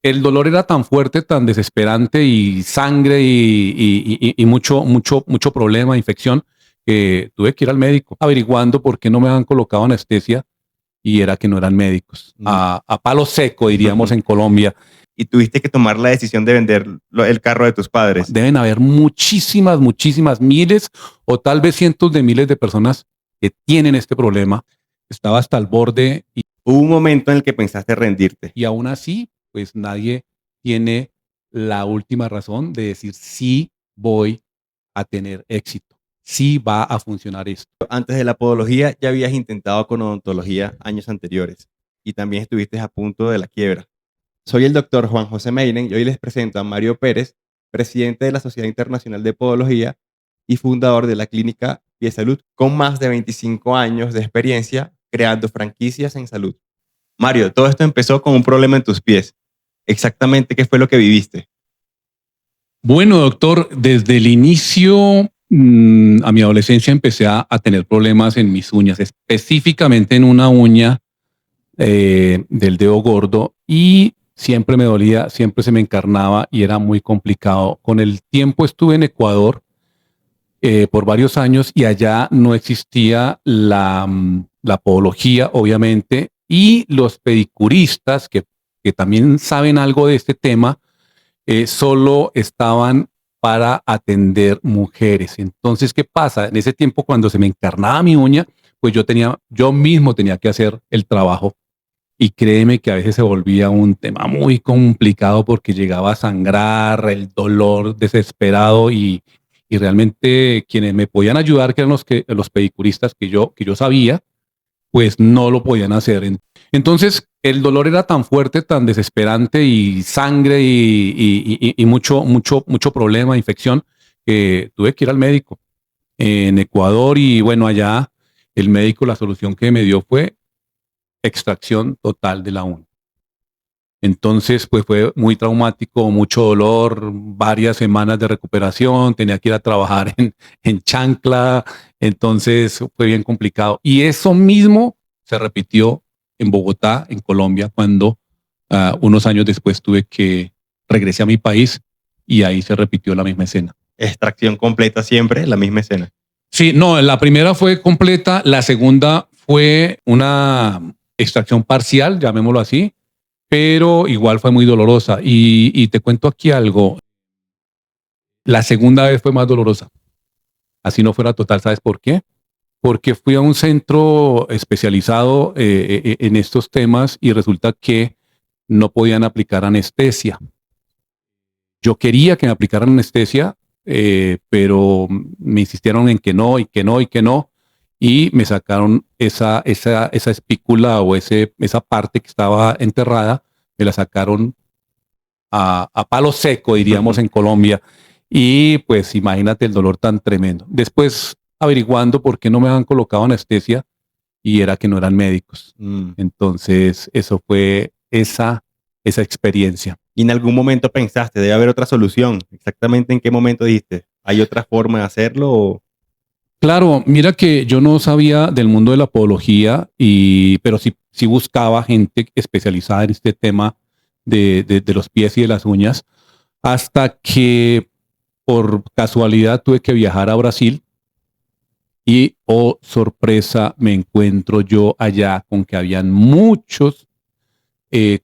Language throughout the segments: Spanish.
el dolor era tan fuerte, tan desesperante y sangre y mucho problema, infección, que tuve que ir al médico averiguando por qué no me habían colocado anestesia y era que no eran médicos. A palo seco, diríamos en Colombia. Y tuviste que tomar la decisión de vender el carro de tus padres. Deben haber muchísimas, miles o tal vez cientos de miles de personas que tienen este problema. Estaba hasta el borde y Hubo un momento en el que pensaste rendirte. y aún así, pues nadie tiene la última razón de decir sí voy a tener éxito, sí va a funcionar esto. Antes de la podología ya habías intentado con odontología años anteriores y también estuviste a punto de la quiebra. Soy el doctor Juan José Meinen y hoy les presento a Mario Pérez, presidente de la Sociedad Internacional de Podología y fundador de la clínica Pie Salud, con más de 25 años de experiencia creando franquicias en salud. Mario, todo esto empezó con un problema en tus pies. Exactamente, ¿qué fue lo que viviste? Bueno, doctor, desde el inicio a mi adolescencia empecé a tener problemas en mis uñas, específicamente en una uña del dedo gordo y siempre me dolía, siempre se me encarnaba y era muy complicado. Con el tiempo estuve en Ecuador por varios años y allá no existía la podología, obviamente, y los pedicuristas que también saben algo de este tema, solo estaban para atender mujeres. Entonces, ¿qué pasa? En ese tiempo, cuando se me encarnaba mi uña, pues yo mismo tenía que hacer el trabajo. Y créeme que a veces se volvía un tema muy complicado porque llegaba a sangrar, el dolor desesperado y realmente quienes me podían ayudar, que eran los pedicuristas que yo sabía, pues no lo podían hacer. Entonces el dolor era tan fuerte, tan desesperante y sangre y mucho problema, infección, que tuve que ir al médico en Ecuador y bueno, allá el médico la solución que me dio fue extracción total de la uña. Entonces, pues fue muy traumático, mucho dolor, varias semanas de recuperación, tenía que ir a trabajar en chancla, entonces fue bien complicado. Y eso mismo se repitió en Bogotá, en Colombia, cuando unos años después regresé a mi país y ahí se repitió la misma escena. Extracción completa siempre, la misma escena. Sí, no, la primera fue completa, la segunda fue una extracción parcial, llamémoslo así, pero igual fue muy dolorosa. Y te cuento aquí algo. La segunda vez fue más dolorosa. Así no fuera total, ¿sabes por qué? Porque fui a un centro especializado en estos temas y resulta que no podían aplicar anestesia. Yo quería que me aplicaran anestesia, pero me insistieron en que no, y que no, y que no. Y me sacaron esa espícula o esa parte que estaba enterrada, me la sacaron a palo seco, diríamos en Colombia. Y pues imagínate el dolor tan tremendo. Después averiguando por qué no me habían colocado anestesia y era que no eran médicos. Entonces eso fue esa experiencia. Y en algún momento pensaste, debe haber otra solución. ¿Exactamente en qué momento dijiste? ¿Hay otra forma de hacerlo? O... Claro, mira que yo no sabía del mundo de la podología, pero sí buscaba gente especializada en este tema de los pies y de las uñas, hasta que por casualidad tuve que viajar a Brasil y, oh sorpresa, me encuentro yo allá con que habían muchos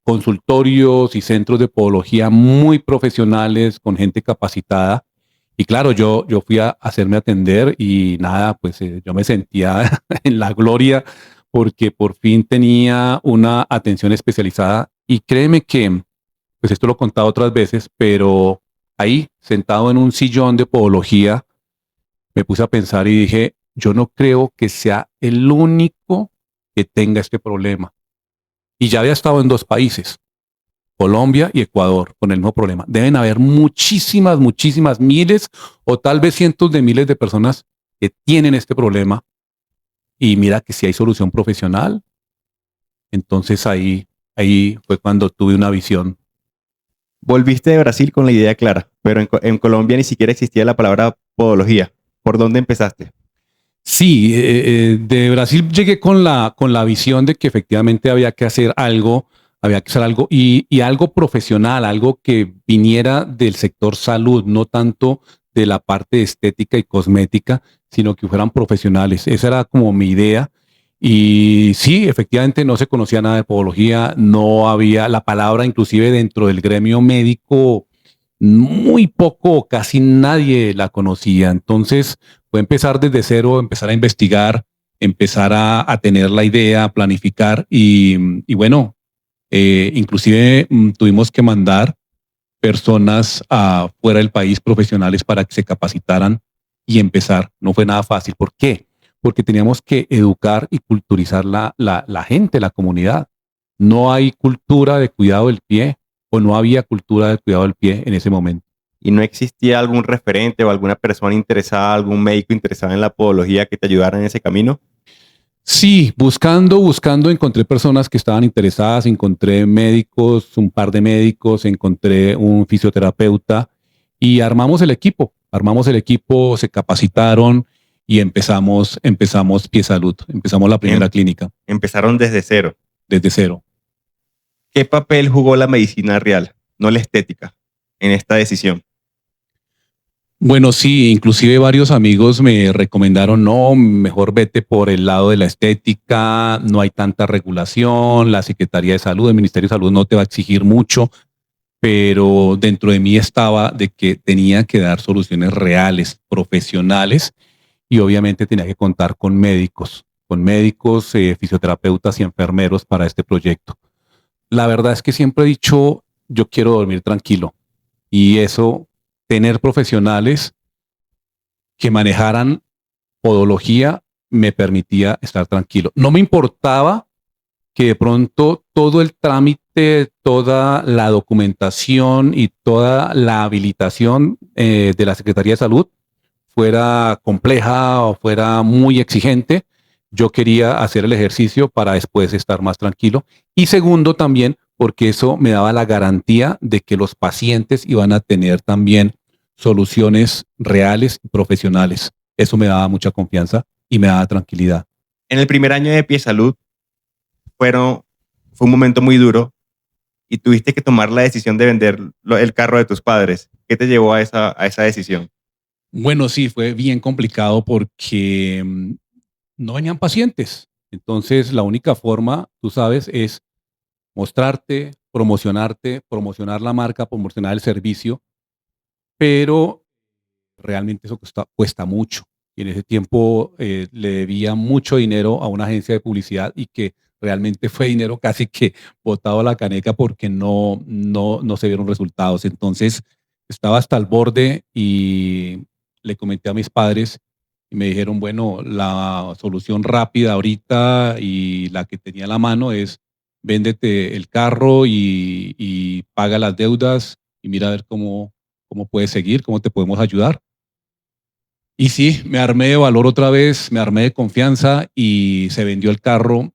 consultorios y centros de podología muy profesionales, con gente capacitada. Y claro, yo fui a hacerme atender y nada, pues yo me sentía en la gloria porque por fin tenía una atención especializada. Y créeme que, pues esto lo he contado otras veces, pero ahí, sentado en un sillón de podología, me puse a pensar y dije, yo no creo que sea el único que tenga este problema. Y ya había estado en 2 países, Colombia y Ecuador, con el mismo problema. Deben haber muchísimas, miles o tal vez cientos de miles de personas que tienen este problema. Y mira que si hay solución profesional, entonces ahí fue cuando tuve una visión. Volviste de Brasil con la idea clara, pero en Colombia ni siquiera existía la palabra podología. ¿Por dónde empezaste? Sí, de Brasil llegué con la visión de que efectivamente había que hacer algo Había que hacer algo y algo profesional, algo que viniera del sector salud, no tanto de la parte estética y cosmética, sino que fueran profesionales. Esa era como mi idea. Y sí, efectivamente no se conocía nada de podología, no había la palabra, inclusive dentro del gremio médico, muy poco o casi nadie la conocía. Entonces fue empezar desde cero, empezar a investigar, empezar a tener la idea, a planificar y bueno, inclusive tuvimos que mandar personas fuera del país, profesionales, para que se capacitaran y empezar. No fue nada fácil. ¿Por qué? Porque teníamos que educar y culturizar la gente, la comunidad. No hay cultura de cuidado del pie o no había cultura de cuidado del pie en ese momento. ¿Y no existía algún referente o alguna persona interesada, algún médico interesado en la podología que te ayudara en ese camino? Sí, buscando, encontré personas que estaban interesadas, encontré médicos, un par de médicos, encontré un fisioterapeuta y armamos el equipo, se capacitaron y empezamos Pie Salud, empezamos la primera Em- clínica Empezaron desde cero. desde cero. ¿Qué papel jugó la medicina real, no la estética, en esta decisión? Bueno, sí, inclusive varios amigos me recomendaron, no, mejor vete por el lado de la estética, no hay tanta regulación, la Secretaría de Salud, el Ministerio de Salud no te va a exigir mucho, pero dentro de mí estaba de que tenía que dar soluciones reales, profesionales, y obviamente tenía que contar con médicos, fisioterapeutas y enfermeros para este proyecto. La verdad es que siempre he dicho, yo quiero dormir tranquilo, y eso, tener profesionales que manejaran podología me permitía estar tranquilo. No me importaba que de pronto todo el trámite, toda la documentación y toda la habilitación de la Secretaría de Salud fuera compleja o fuera muy exigente. Yo quería hacer el ejercicio para después estar más tranquilo. Y segundo también, porque eso me daba la garantía de que los pacientes iban a tener también soluciones reales y profesionales. Eso me daba mucha confianza y me daba tranquilidad. En el primer año de Pie Salud fueron, fue un momento muy duro y tuviste que tomar la decisión de vender el carro de tus padres. ¿Qué te llevó a esa decisión? Bueno, sí, fue bien complicado porque no venían pacientes. Entonces, la única forma, tú sabes, es mostrarte, promocionar la marca, promocionar el servicio, pero realmente eso cuesta mucho. Y en ese tiempo le debía mucho dinero a una agencia de publicidad y que realmente fue dinero casi que botado a la caneca porque no se vieron resultados. Entonces estaba hasta el borde y le comenté a mis padres y me dijeron, bueno, la solución rápida ahorita y la que tenía a la mano es véndete el carro y paga las deudas y mira a ver cómo puedes seguir, cómo te podemos ayudar. Y sí, me armé de valor otra vez, me armé de confianza y se vendió el carro,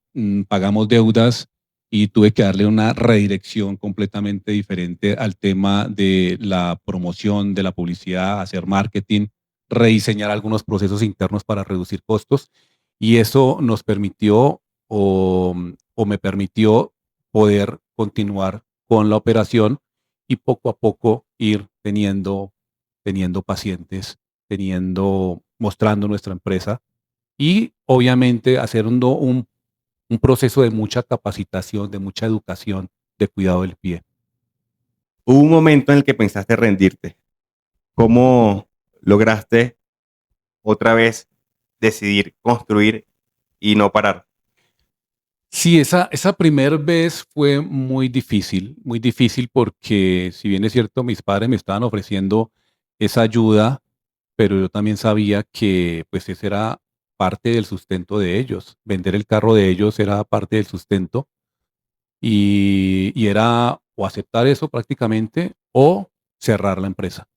pagamos deudas y tuve que darle una redirección completamente diferente al tema de la promoción, de la publicidad, hacer marketing, rediseñar algunos procesos internos para reducir costos. Y eso nos permitió o me permitió poder continuar con la operación y poco a poco ir teniendo pacientes, mostrando nuestra empresa y obviamente haciendo un proceso de mucha capacitación, de mucha educación de cuidado del pie. Hubo un momento en el que pensaste rendirte. ¿Cómo lograste otra vez decidir construir y no parar? Sí, esa primera vez fue muy difícil porque si bien es cierto, mis padres me estaban ofreciendo esa ayuda, pero yo también sabía que pues ese era parte del sustento de ellos. Vender el carro de ellos era parte del sustento y era o aceptar eso prácticamente o cerrar la empresa.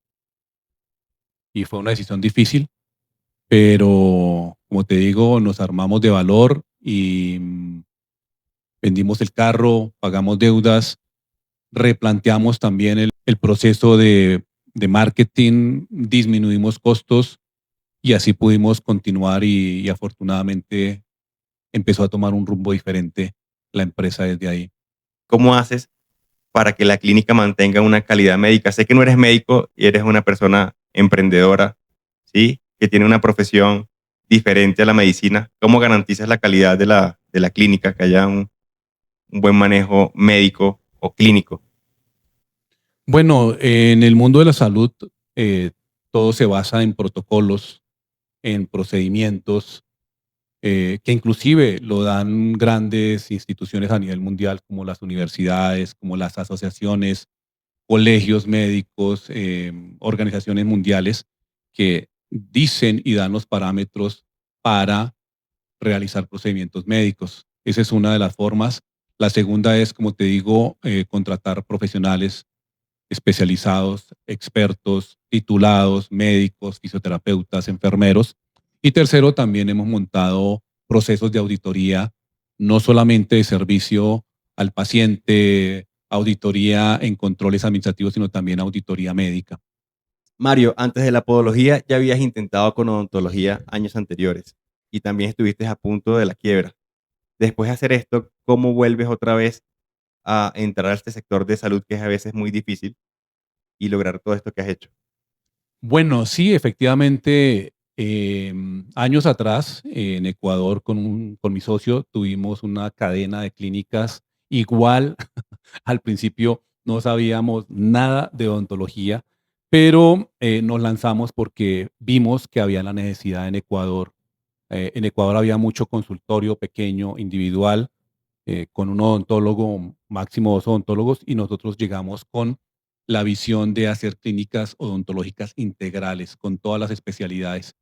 Y fue una decisión difícil, pero como te digo, nos armamos de valor y vendimos el carro, pagamos deudas, replanteamos también el proceso de marketing, disminuimos costos y así pudimos continuar y afortunadamente empezó a tomar un rumbo diferente la empresa desde ahí. ¿Cómo haces para que la clínica mantenga una calidad médica? Sé que no eres médico y eres una persona emprendedora, ¿sí? Que tiene una profesión diferente a la medicina. ¿Cómo garantizas la calidad de la clínica, que haya un buen manejo médico o clínico? Bueno, en el mundo de la salud, eh, todo se basa en protocolos, en procedimientos, que inclusive lo dan grandes instituciones a nivel mundial, como las universidades, como las asociaciones, colegios médicos, organizaciones mundiales, que dicen y dan los parámetros para realizar procedimientos médicos. Esa es una de las formas. La segunda es, como te digo, contratar profesionales especializados, expertos, titulados, médicos, fisioterapeutas, enfermeros. Y tercero, también hemos montado procesos de auditoría, no solamente de servicio al paciente, auditoría en controles administrativos, sino también auditoría médica. Mario, antes de la podología ya habías intentado con odontología años anteriores y también estuviste a punto de la quiebra. Después de hacer esto, ¿cómo vuelves otra vez a entrar a este sector de salud que es a veces muy difícil y lograr todo esto que has hecho? Bueno, sí, efectivamente, años atrás, en Ecuador, con mi socio, tuvimos una cadena de clínicas igual. Al principio no sabíamos nada de odontología, pero nos lanzamos porque vimos que había la necesidad en Ecuador. En Ecuador había mucho consultorio pequeño, individual, con un odontólogo, máximo 2 odontólogos, y nosotros llegamos con la visión de hacer clínicas odontológicas integrales con todas las especialidades.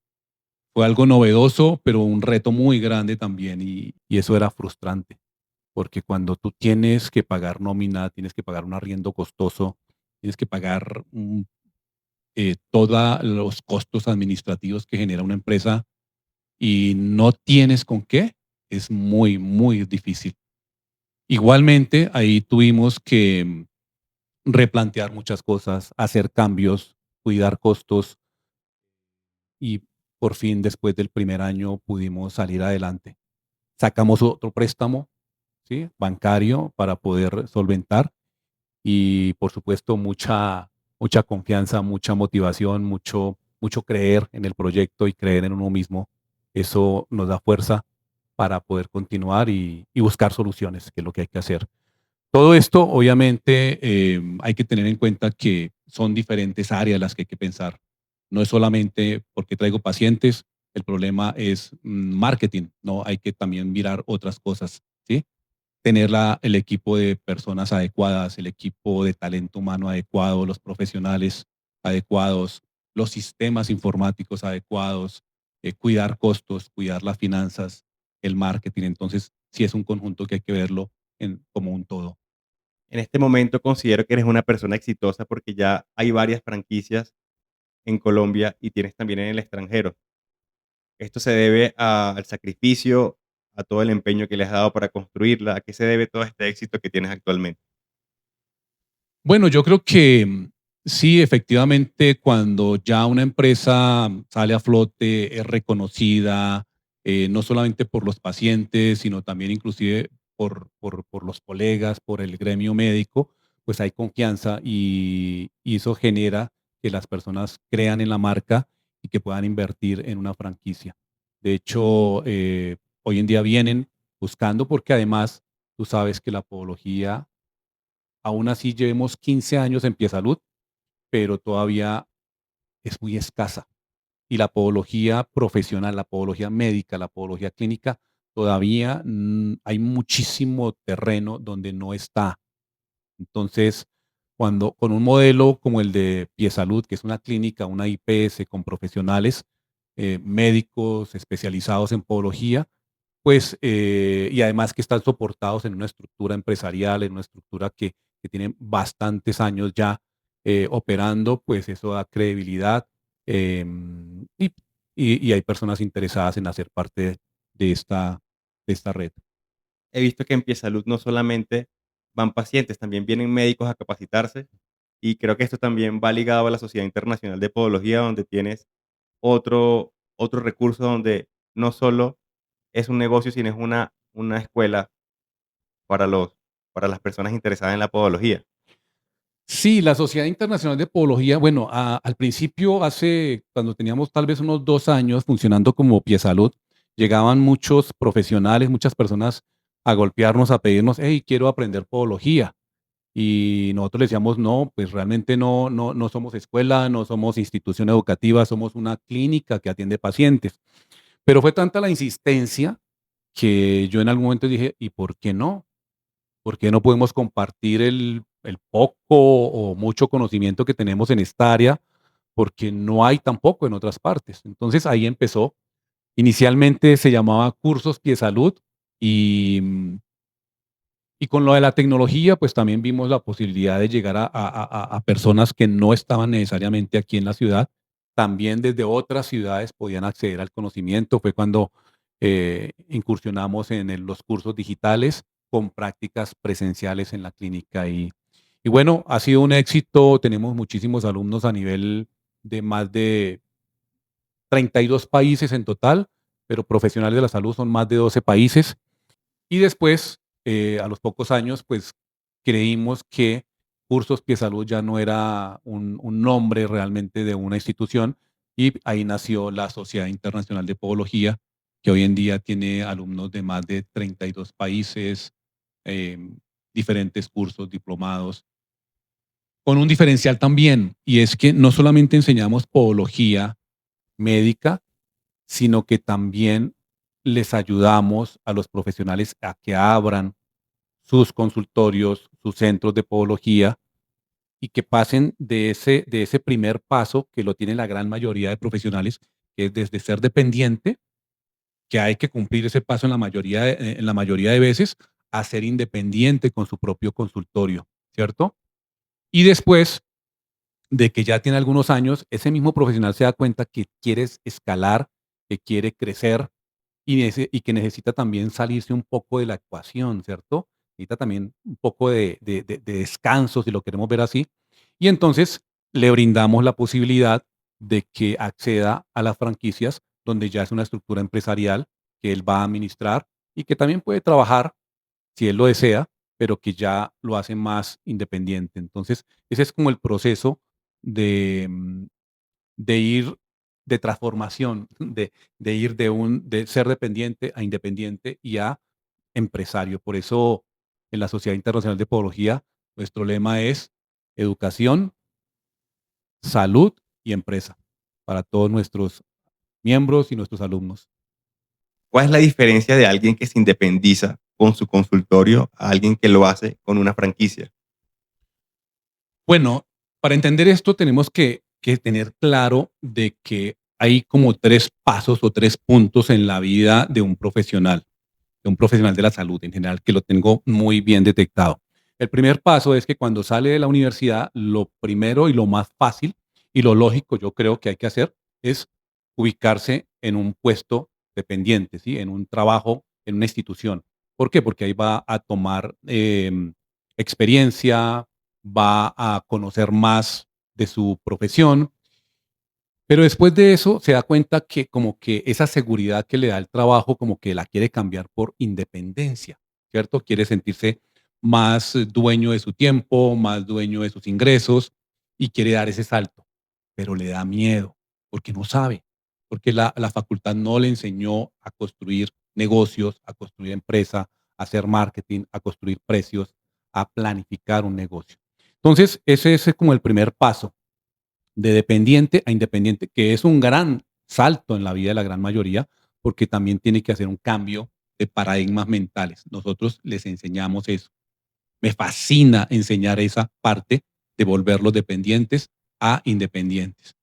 Fue algo novedoso, pero un reto muy grande también, y eso era frustrante, porque cuando tú tienes que pagar nómina, tienes que pagar un arriendo costoso, tienes que pagar todos los costos administrativos que genera una empresa y no tienes con qué, es muy, muy difícil. Igualmente, ahí tuvimos que replantear muchas cosas, hacer cambios, cuidar costos, y por fin, después del primer año, pudimos salir adelante. Sacamos otro préstamo, ¿sí? Bancario, para poder solventar, y por supuesto mucha confianza, mucha motivación, mucho creer en el proyecto y creer en uno mismo. Eso nos da fuerza para poder continuar y buscar soluciones, que es lo que hay que hacer. Todo esto, obviamente, hay que tener en cuenta que son diferentes áreas las que hay que pensar. No es solamente porque traigo pacientes, el problema es marketing, ¿no? Hay que también mirar otras cosas, ¿sí? Tener el equipo de personas adecuadas, el equipo de talento humano adecuado, los profesionales adecuados, los sistemas informáticos adecuados, cuidar costos, cuidar las finanzas, el marketing. Entonces, sí es un conjunto que hay que verlo como un todo. En este momento considero que eres una persona exitosa porque ya hay varias franquicias en Colombia y tienes también en el extranjero. Esto se debe al sacrificio, a todo el empeño que le has dado para construirla. ¿A qué se debe todo este éxito que tienes actualmente? Bueno, yo creo que sí, efectivamente, cuando ya una empresa sale a flote, es reconocida, no solamente por los pacientes, sino también inclusive por los colegas, por el gremio médico, pues hay confianza, y eso genera que las personas crean en la marca y que puedan invertir en una franquicia. De hecho, hoy en día vienen buscando, porque además tú sabes que la podología, aún así llevemos 15 años en Pie Salud, pero todavía es muy escasa. Y la podología profesional, la podología médica, la podología clínica, todavía hay muchísimo terreno donde no está. Entonces, cuando con un modelo como el de Pie Salud, que es una clínica, una IPS con profesionales, médicos especializados en podología, pues, y además que están soportados en una estructura empresarial, en una estructura que tiene bastantes años ya operando, pues eso da credibilidad, y, y hay personas interesadas en hacer parte de esta red. He visto que en Piesalud no solamente van pacientes, también vienen médicos a capacitarse y creo que esto también va ligado a la Sociedad Internacional de Podología, donde tienes otro recurso donde no solo es un negocio, sino es una escuela para para las personas interesadas en la podología. Sí, la Sociedad Internacional de Podología, bueno, al principio, cuando teníamos tal vez unos 2 años funcionando como Pie Salud, llegaban muchos profesionales, muchas personas a golpearnos, a pedirnos, hey, quiero aprender podología. Y nosotros le decíamos, no, pues realmente no somos escuela, no somos institución educativa, somos una clínica que atiende pacientes. Pero fue tanta la insistencia que yo en algún momento dije, ¿y por qué no? ¿Por qué no podemos compartir el poco o mucho conocimiento que tenemos en esta área? Porque no hay tampoco en otras partes. Entonces ahí empezó. Inicialmente se llamaba Cursos Pie Salud y, y con lo de la tecnología, pues también vimos la posibilidad de llegar a personas que no estaban necesariamente aquí en la ciudad. También desde otras ciudades podían acceder al conocimiento. Fue cuando incursionamos en los cursos digitales con prácticas presenciales en la clínica. Y bueno, ha sido un éxito. Tenemos muchísimos alumnos a nivel de más de 32 países en total, pero profesionales de la salud son más de 12 países. Y después, a los pocos años, pues creímos que Cursos Pie Salud ya no era un nombre realmente de una institución y ahí nació la Sociedad Internacional de Podología, que hoy en día tiene alumnos de más de 32 países, diferentes cursos, diplomados, con un diferencial también, y es que no solamente enseñamos podología médica, sino que también les ayudamos a los profesionales a que abran sus consultorios, sus centros de podología y que pasen de ese primer paso que lo tiene la gran mayoría de profesionales, que es desde ser dependiente, que hay que cumplir ese paso en la mayoría de veces, a ser independiente con su propio consultorio, ¿cierto? Y después de que ya tiene algunos años, ese mismo profesional se da cuenta que quiere escalar, que quiere crecer y que necesita también salirse un poco de la ecuación, ¿cierto? Necesita también un poco de descanso, si lo queremos ver así. Y entonces le brindamos la posibilidad de que acceda a las franquicias, donde ya es una estructura empresarial que él va a administrar y que también puede trabajar si él lo desea, pero que ya lo hace más independiente. Entonces, ese es como el proceso de, de ir de transformación, de ir de ser dependiente a independiente y a empresario. Por eso, en la Sociedad Internacional de Podología, nuestro lema es educación, salud y empresa para todos nuestros miembros y nuestros alumnos. ¿Cuál es la diferencia de alguien que se independiza con su consultorio a alguien que lo hace con una franquicia? Bueno, para entender esto tenemos que tener claro de que hay como 3 pasos o 3 puntos en la vida de un profesional de la salud en general, que lo tengo muy bien detectado. El primer paso es que cuando sale de la universidad, lo primero y lo más fácil y lo lógico, yo creo que hay que hacer, es ubicarse en un puesto dependiente, ¿sí? En un trabajo, en una institución. ¿Por qué? Porque ahí va a tomar experiencia, va a conocer más de su profesión, pero después de eso se da cuenta que como que esa seguridad que le da el trabajo, como que la quiere cambiar por independencia, ¿cierto? Quiere sentirse más dueño de su tiempo, más dueño de sus ingresos y quiere dar ese salto, pero le da miedo porque no sabe, porque la facultad no le enseñó a construir negocios, a construir empresa, a hacer marketing, a construir precios, a planificar un negocio. Entonces, ese es como el primer paso de dependiente a independiente, que es un gran salto en la vida de la gran mayoría, porque también tiene que hacer un cambio de paradigmas mentales. Nosotros les enseñamos eso. Me fascina enseñar esa parte de volverlos dependientes a independientes.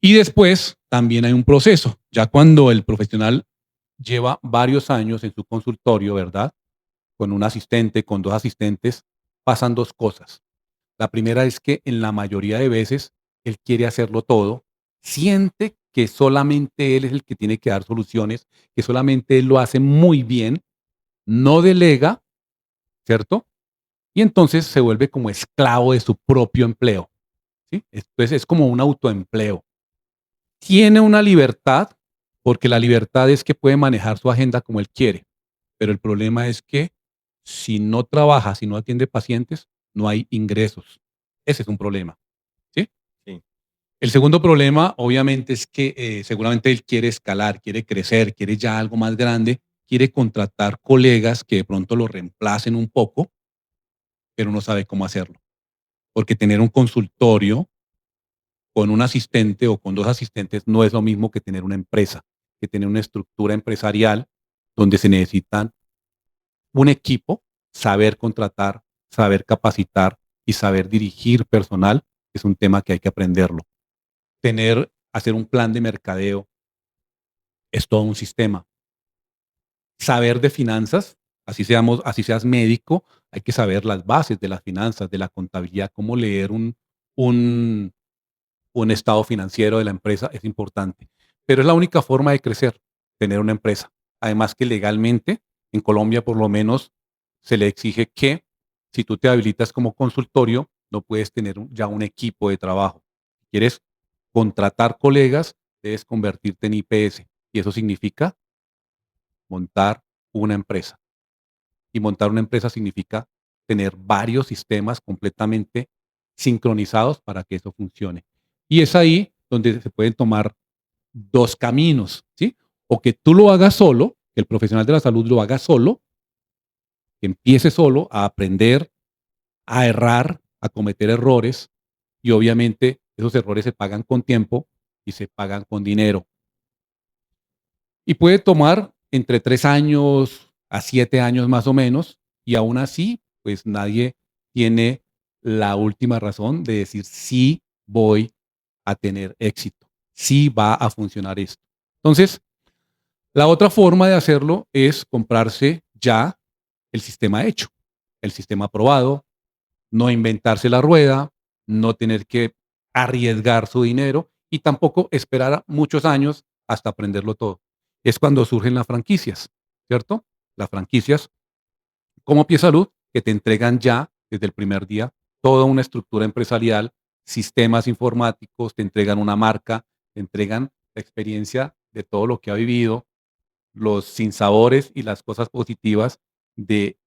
Y después también hay un proceso. Ya cuando el profesional lleva varios años en su consultorio, ¿verdad? Con un asistente, con 2 asistentes, pasan 2 cosas. La primera es que en la mayoría de veces él quiere hacerlo todo, siente que solamente él es el que tiene que dar soluciones, que solamente él lo hace muy bien, no delega, ¿cierto? Y entonces se vuelve como esclavo de su propio empleo, ¿sí? Entonces es como un autoempleo. Tiene una libertad, porque la libertad es que puede manejar su agenda como él quiere, pero el problema es que Si no trabaja, si no atiende pacientes, no hay ingresos. Ese es un problema, ¿sí? Sí. El segundo problema, obviamente, es que seguramente él quiere escalar, quiere crecer, quiere ya algo más grande, quiere contratar colegas que de pronto lo reemplacen un poco, pero no sabe cómo hacerlo. Porque tener un consultorio con un asistente o con dos asistentes no es lo mismo que tener una empresa, que tener una estructura empresarial donde se necesitan un equipo, saber contratar, saber capacitar y saber dirigir personal. Es un tema que hay que aprenderlo. Hacer un plan de mercadeo es todo un sistema. Saber de finanzas, así seas médico, hay que saber las bases de las finanzas, de la contabilidad, cómo leer un, un estado financiero de la empresa es importante. Pero es la única forma de crecer, tener una empresa. Además que legalmente, en Colombia por lo menos, se le exige que si tú te habilitas como consultorio, no puedes tener ya un equipo de trabajo. Si quieres contratar colegas, debes convertirte en IPS. Y eso significa montar una empresa. Y montar una empresa significa tener varios sistemas completamente sincronizados para que eso funcione. Y es ahí donde se pueden tomar dos caminos, ¿sí? O que tú lo hagas solo, que el profesional de la salud lo haga solo, que empiece solo a aprender, a errar, a cometer errores, y obviamente esos errores se pagan con tiempo y se pagan con dinero. Y puede tomar entre 3 años a 7 años más o menos, y aún así, pues nadie tiene la última razón de decir sí voy a tener éxito, sí va a funcionar esto. Entonces, la otra forma de hacerlo es comprarse ya el sistema hecho, el sistema aprobado, no inventarse la rueda, no tener que arriesgar su dinero y tampoco esperar muchos años hasta aprenderlo todo. Es cuando surgen las franquicias, ¿cierto? Las franquicias como Pie Salud, que te entregan ya desde el primer día toda una estructura empresarial, sistemas informáticos, te entregan una marca, te entregan la experiencia de todo lo que ha vivido, los sinsabores y las cosas positivas de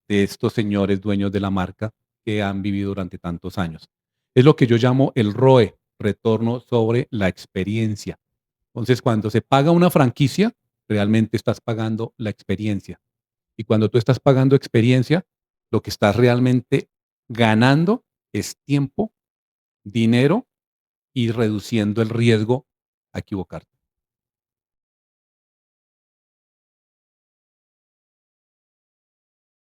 estos señores dueños de la marca que han vivido durante tantos años. Es lo que yo llamo el ROE, retorno sobre la experiencia. Entonces, cuando se paga una franquicia, realmente estás pagando la experiencia. Y cuando tú estás pagando experiencia, lo que estás realmente ganando es tiempo, dinero y reduciendo el riesgo a equivocarte.